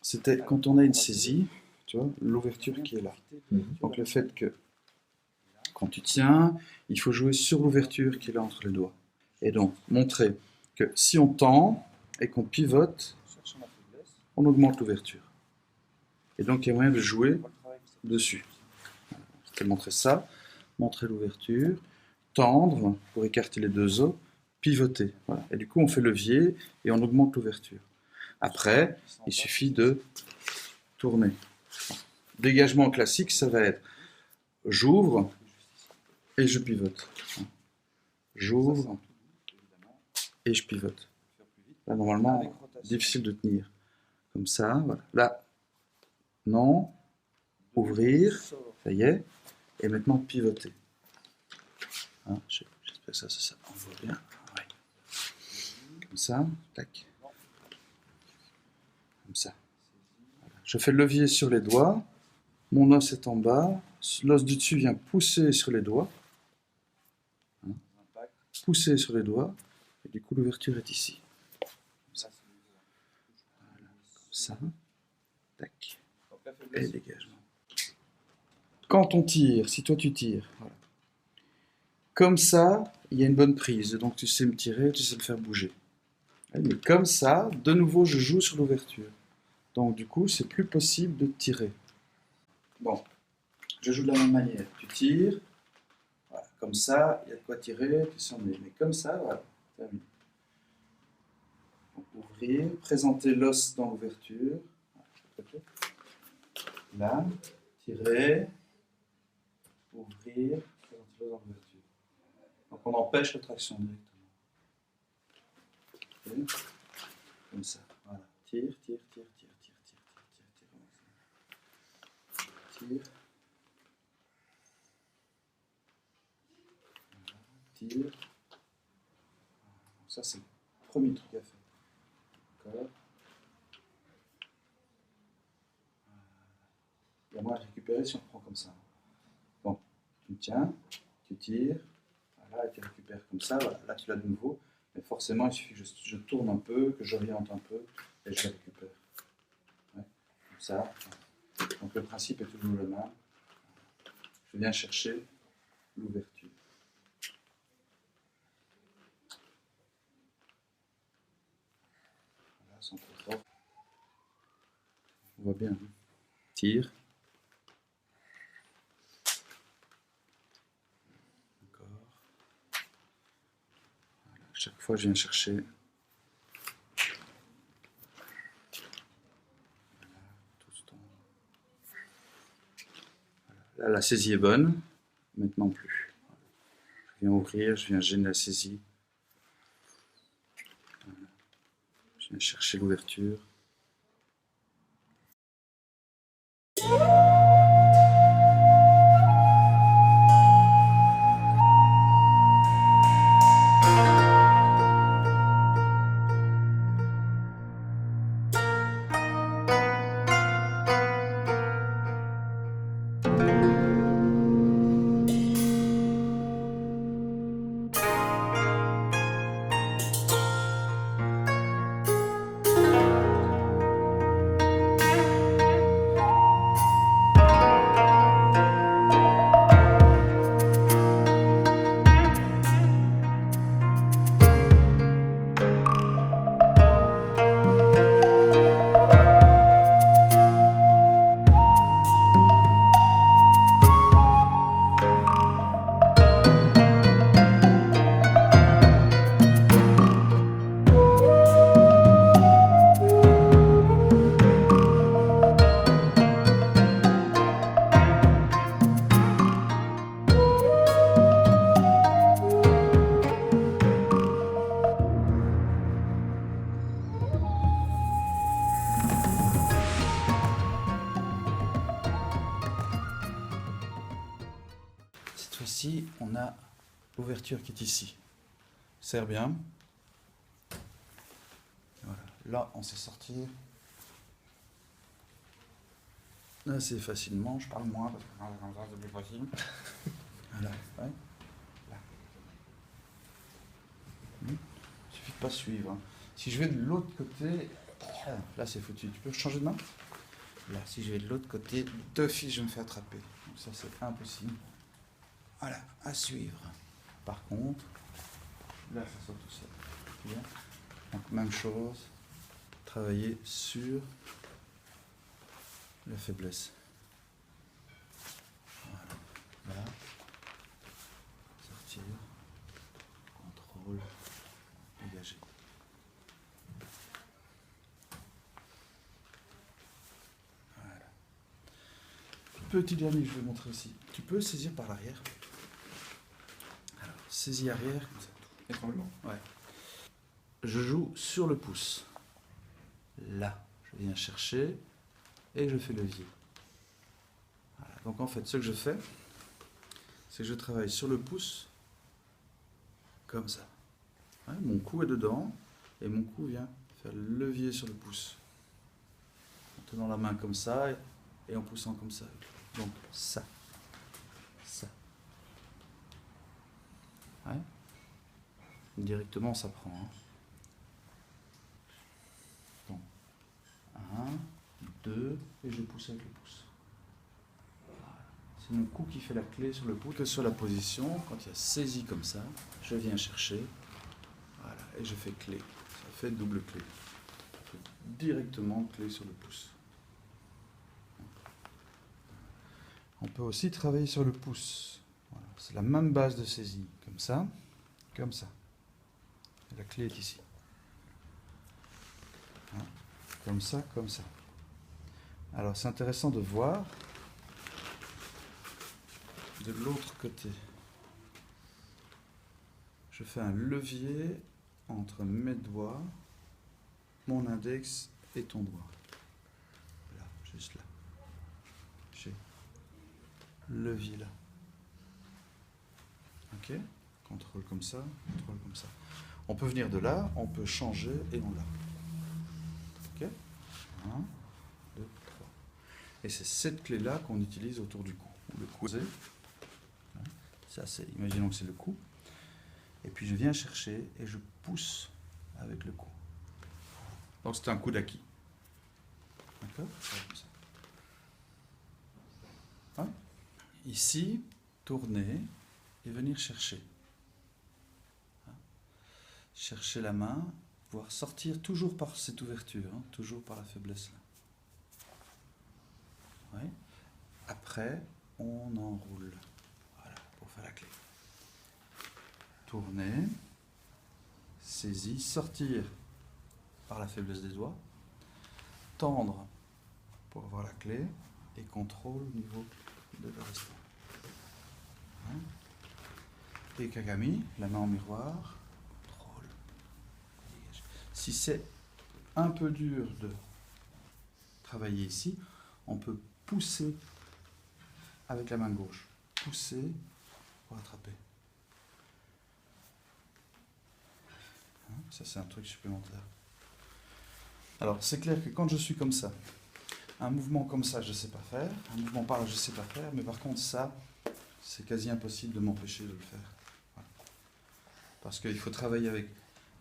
c'était quand on a une saisie, tu vois, l'ouverture qui est là. Donc le fait que quand tu tiens, il faut jouer sur l'ouverture qui est là entre les doigts. Et donc montrer que si on tend et qu'on pivote, on augmente l'ouverture. Et donc il y a moyen de jouer dessus. C'était montrer ça, montrer l'ouverture, tendre pour écarter les deux os, pivoter. Voilà. Et du coup on fait levier et on augmente l'ouverture. Après, il suffit de tourner. Dégagement classique, ça va être j'ouvre et je pivote. J'ouvre et je pivote. Là, normalement, difficile de tenir. Comme ça, voilà. Là, non, ouvrir, ça y est, et maintenant pivoter. Hein, j'espère que ça, on voit bien. Ouais. Comme ça, tac. Comme ça. Voilà. Je fais le levier sur les doigts, mon os est en bas, l'os du dessus vient pousser sur les doigts. Hein. Pousser sur les doigts, et du coup l'ouverture est ici. Comme ça. Voilà. Comme ça. Tac. Et dégagement. Quand on tire, si toi tu tires, voilà. Comme ça, il y a une bonne prise, donc tu sais me tirer, tu sais me faire bouger. Mais comme ça, de nouveau, je joue sur l'ouverture. Donc du coup, c'est plus possible de tirer. Bon, je joue de la même manière. Tu tires, voilà. Comme ça, il y a de quoi tirer, tu sens, mais comme ça, voilà, terminé. Donc, ouvrir, présenter l'os dans l'ouverture. Là, tirer, ouvrir, présenter l'os dans l'ouverture. Donc on empêche la traction directement. Okay. Comme ça, voilà. Tire, tire, tire, tire, tire, tire, tire, tire, tire. Tire. Voilà. Tire. Donc ça c'est le premier truc à faire. D'accord. Il y a moins à récupérer si on prend comme ça. Bon, tu tiens, tu tires, voilà, et tu récupères comme ça, voilà. Là tu l'as de nouveau, mais forcément il suffit que je tourne un peu, que j'oriente un peu, et je le récupère. Ouais, comme ça. Donc le principe est toujours le même. Je viens chercher l'ouverture. Voilà, sans trop fort. On voit bien. Hein. Tire. Encore. Voilà. Chaque fois, je viens chercher. Voilà, tout ce temps. Voilà. Là, la saisie est bonne. Maintenant plus. Je viens ouvrir, je viens gêner la saisie. Voilà. Je viens chercher l'ouverture. Cette fois-ci, on a l'ouverture qui est ici. Serre bien. Voilà. Là, on sait sortir assez facilement. Je parle moins parce que comme ça, c'est plus facile. Voilà. Ouais. Là. Il suffit de pas suivre. Hein. Si je vais de l'autre côté, Là, c'est foutu. Tu peux changer de main? Là, si je vais de l'autre côté, d'office, je me fais attraper. Donc ça, c'est impossible. Voilà, à suivre. Par contre, là, ça sort tout seul. Bien. Donc, même chose. Travailler sur la faiblesse. Voilà. Là. Sortir. Contrôle. Dégager. Voilà. Petit dernier, je vais montrer aussi. Tu peux saisir par l'arrière. Alors, saisie arrière, comme ça. Étranglement. Ouais. Je joue sur le pouce. Là, je viens chercher et je fais levier. Voilà. Donc en fait, ce que je fais, c'est que je travaille sur le pouce comme ça. Ouais, mon cou est dedans et mon cou vient faire le levier sur le pouce. En tenant la main comme ça et en poussant comme ça. Donc ça. Ça. Ouais. Directement, ça prend. Hein. Donc, 1, 2, et je pousse avec le pouce. Voilà. C'est mon cou qui fait la clé sur le pouce. Que sur la position, quand il y a saisie comme ça, je viens chercher. Voilà, et je fais clé. Ça fait double clé. Je fais directement clé sur le pouce. On peut aussi travailler sur le pouce. Voilà. C'est la même base de saisie. Comme ça, comme ça. Et la clé est ici. Hein. Comme ça, comme ça. Alors c'est intéressant de voir de l'autre côté. Je fais un levier entre mes doigts, mon index et ton doigt. Là, juste là. J'ai levier là. Ok? Contrôle comme ça, contrôle comme ça. On peut venir de là, on peut changer et on l'a. Ok? 1, 2, 3. Et c'est cette clé-là qu'on utilise autour du cou. Le cou. Ça, c'est, imaginons que c'est le cou. Et puis je viens chercher et je pousse avec le cou. Donc c'est un coup d'acquis. D'accord? Comme ça. Hein? Ici, tourner et venir chercher. Hein? Chercher la main, pouvoir sortir toujours par cette ouverture, hein, toujours par la faiblesse là. Ouais. Après, on enroule. Voilà, pour faire la clé. Tourner, saisie, sortir par la faiblesse des doigts, tendre pour avoir la clé et contrôle au niveau de la restant. Hein? Et Kagami, la main en miroir, contrôle, dégage. Si c'est un peu dur de travailler ici, on peut pousser avec la main gauche. Pousser pour attraper. Hein? Ça, c'est un truc supplémentaire. Alors, c'est clair que quand je suis comme ça, un mouvement comme ça, je ne sais pas faire. Un mouvement par là, je ne sais pas faire. Mais par contre, ça, c'est quasi impossible de m'empêcher de le faire. Voilà. Parce qu'il faut travailler avec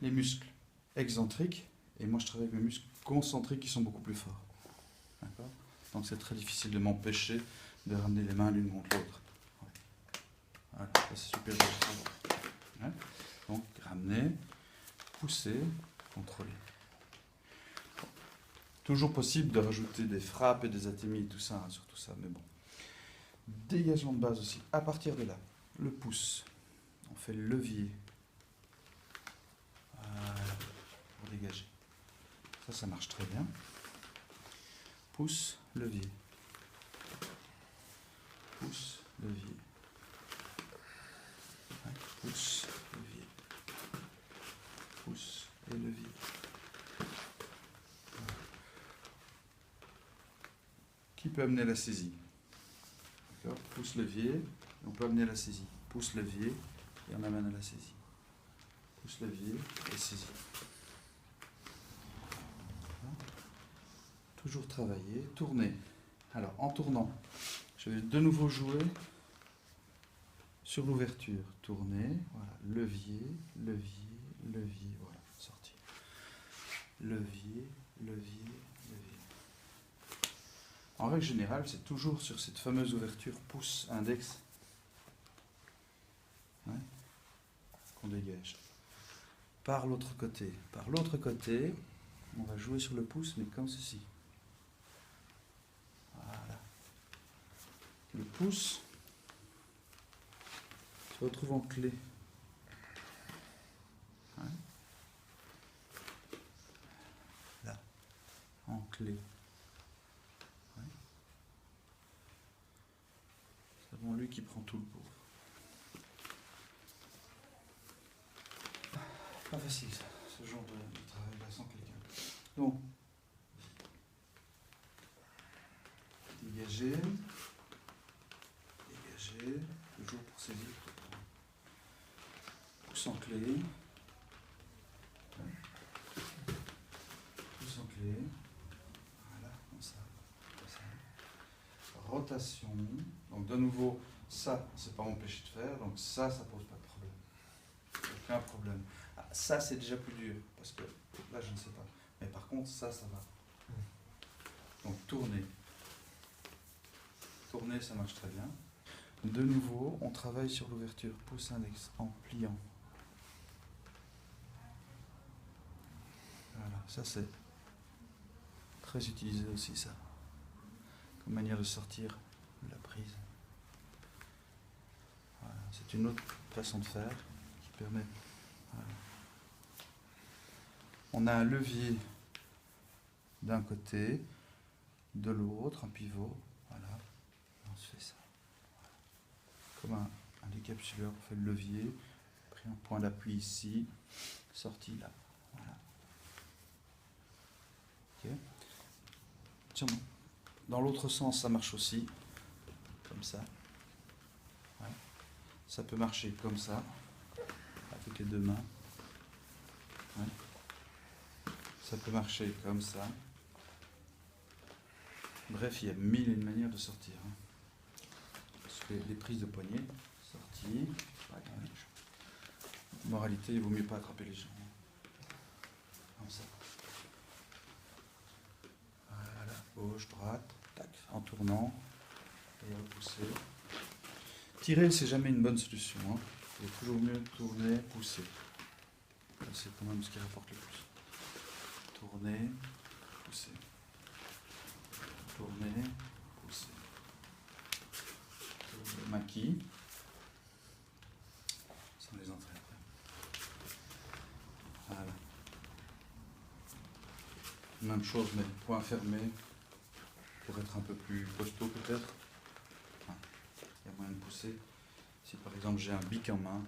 les muscles excentriques. Et moi, je travaille avec mes muscles concentriques qui sont beaucoup plus forts. D'accord ? Donc, c'est très difficile de m'empêcher de ramener les mains l'une contre l'autre. Voilà, ça, c'est super difficile. Ouais. Donc, ramener, pousser, contrôler. Toujours possible de rajouter des frappes et des atémies et tout ça, hein, sur tout ça, mais bon. Dégagement de base aussi. À partir de là, le pouce, on fait le levier. Voilà, pour dégager. Ça marche très bien. Pouce, levier. Pouce, levier. Ouais, pouce, levier. Pouce et levier. Qui peut amener la saisie? Pouce levier, et on peut amener la saisie. Pouce levier, et on amène à la saisie. Pouce levier et saisie. Voilà. Toujours travailler, tourner. Alors en tournant, je vais de nouveau jouer sur l'ouverture. Tourner, voilà, levier, levier, levier, voilà, sortir. Levier, levier, levier. En règle générale, c'est toujours sur cette fameuse ouverture pouce index, hein, qu'on dégage. Par l'autre côté, on va jouer sur le pouce, mais comme ceci. Voilà. Le pouce se retrouve en clé. Hein, là, en clé. Ouais. C'est vraiment lui qui prend tout le pauvre. Pas facile ça, ce genre de travail là sans quelqu'un. Donc, dégager, toujours pour saisir. Pouce en clé, pouce en clé, voilà, comme ça. Rotation, donc de nouveau, ça, c'est pas m'empêcher de faire, donc ça pose pas de problème. Aucun problème. Ah, ça, c'est déjà plus dur, parce que là, je ne sais pas. Mais par contre, ça va. Donc, tourner. Tourner, ça marche très bien. De nouveau, on travaille sur l'ouverture pouce index en pliant. Voilà, ça c'est très utilisé aussi, ça, comme manière de sortir la prise. Voilà, c'est une autre façon de faire qui permet. Voilà. On a un levier d'un côté, de l'autre, un pivot. Voilà, on se fait ça. Voilà. Comme un décapsuleur, on fait le levier, pris un point d'appui ici, sorti là. Voilà. Ok. Tiens, dans l'autre sens, ça marche aussi, comme ça. Ouais. Ça peut marcher comme ça, avec les deux mains. Ouais. Ça peut marcher comme ça. Bref, il y a mille et une manières de sortir. Hein. Parce que les prises de poignet, sortie. Ouais. Moralité, il vaut mieux pas attraper les gens. Comme ça. Voilà, gauche, droite, tac, en tournant et repousser. Tirer, c'est jamais une bonne solution. Hein. Il est toujours mieux tourner, pousser. C'est quand même ce qui rapporte le plus. Tourner, pousser. Tourner, pousser. Le maquis. Sans les entrées après. Voilà. Même chose, mais point fermé pour être un peu plus costaud peut-être. Enfin, il y a moyen de pousser. Si par exemple j'ai un bic en main,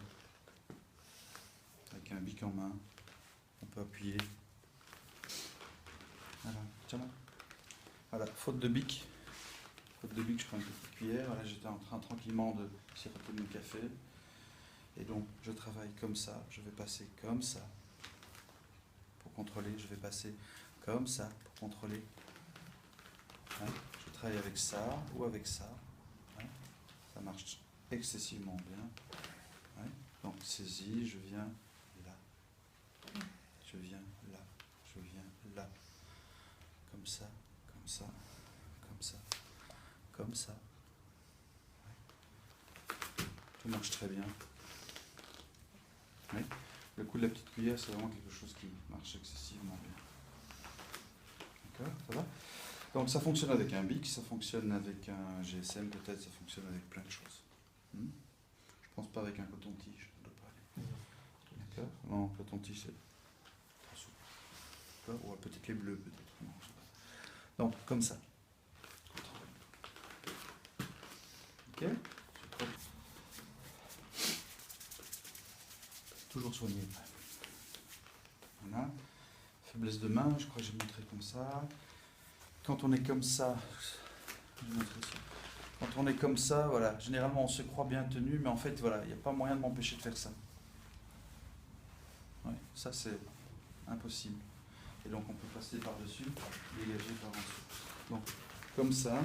avec un bic en main, on peut appuyer. Voilà, tiens là. Voilà, faute de bic, je prends une petite cuillère. Voilà, j'étais en train tranquillement de siroter mon café. Et donc, je travaille comme ça, je vais passer comme ça pour contrôler, je vais passer comme ça pour contrôler. Hein, je travaille avec ça ou avec ça. Hein, ça marche excessivement bien. Hein, donc, saisie, je viens là. Je viens là. Je viens là. Comme ça, comme ça, comme ça, comme ça. Ouais. Tout marche très bien. Ouais. Le coup de la petite cuillère, c'est vraiment quelque chose qui marche excessivement bien. D'accord, ça va? Donc ça fonctionne avec un bic, ça fonctionne avec un GSM, peut-être ça fonctionne avec plein de choses. Je pense pas avec un coton-tige, ça ne doit pas aller. D'accord? Non, coton-tige, c'est trop souple. Ou un petit clé bleu, peut-être. Non, je sais pas. Donc, comme ça. Ok? Toujours soigné. Voilà. Faiblesse de main, je crois que j'ai montré comme ça. Quand on est comme ça, quand on est comme ça, voilà, généralement on se croit bien tenu, mais en fait, voilà, il n'y a pas moyen de m'empêcher de faire ça. Ouais, ça c'est impossible. Et donc on peut passer par-dessus, dégager par en dessous. Donc, comme ça,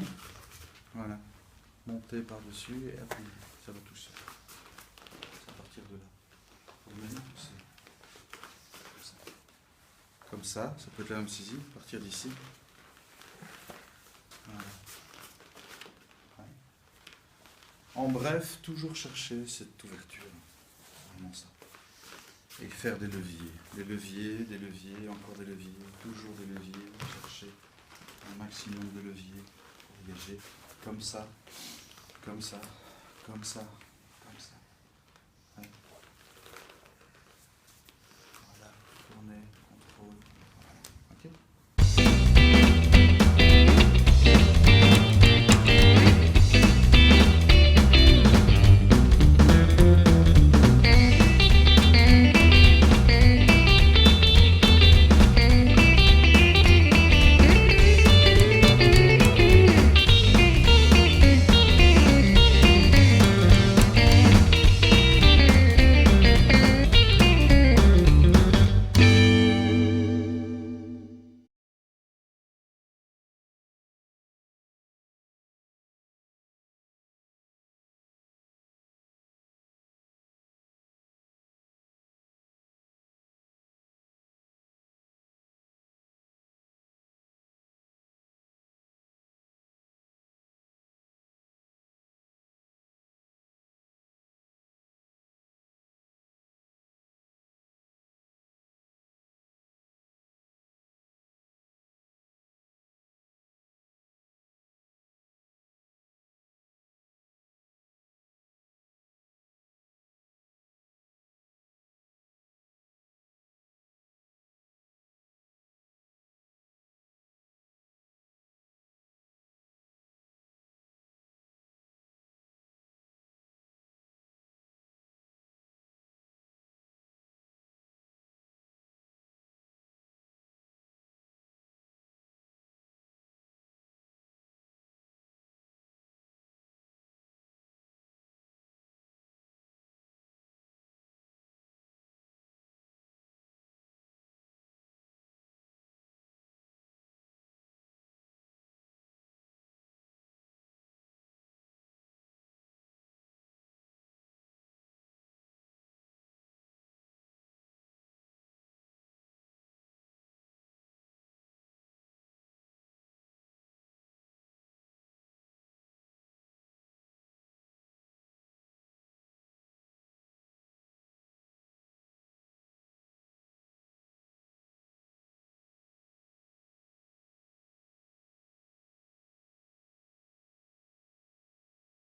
voilà, monter par-dessus et appuyer, ça va tout seul. C'est à partir de là. Pour le mener, pousser. comme ça peut être la même saisie, partir d'ici. Voilà. Ouais. En bref, toujours chercher cette ouverture, vraiment ça. Et faire des leviers, encore des leviers, toujours des leviers, chercher un maximum de leviers pour dégager, comme ça, comme ça, comme ça.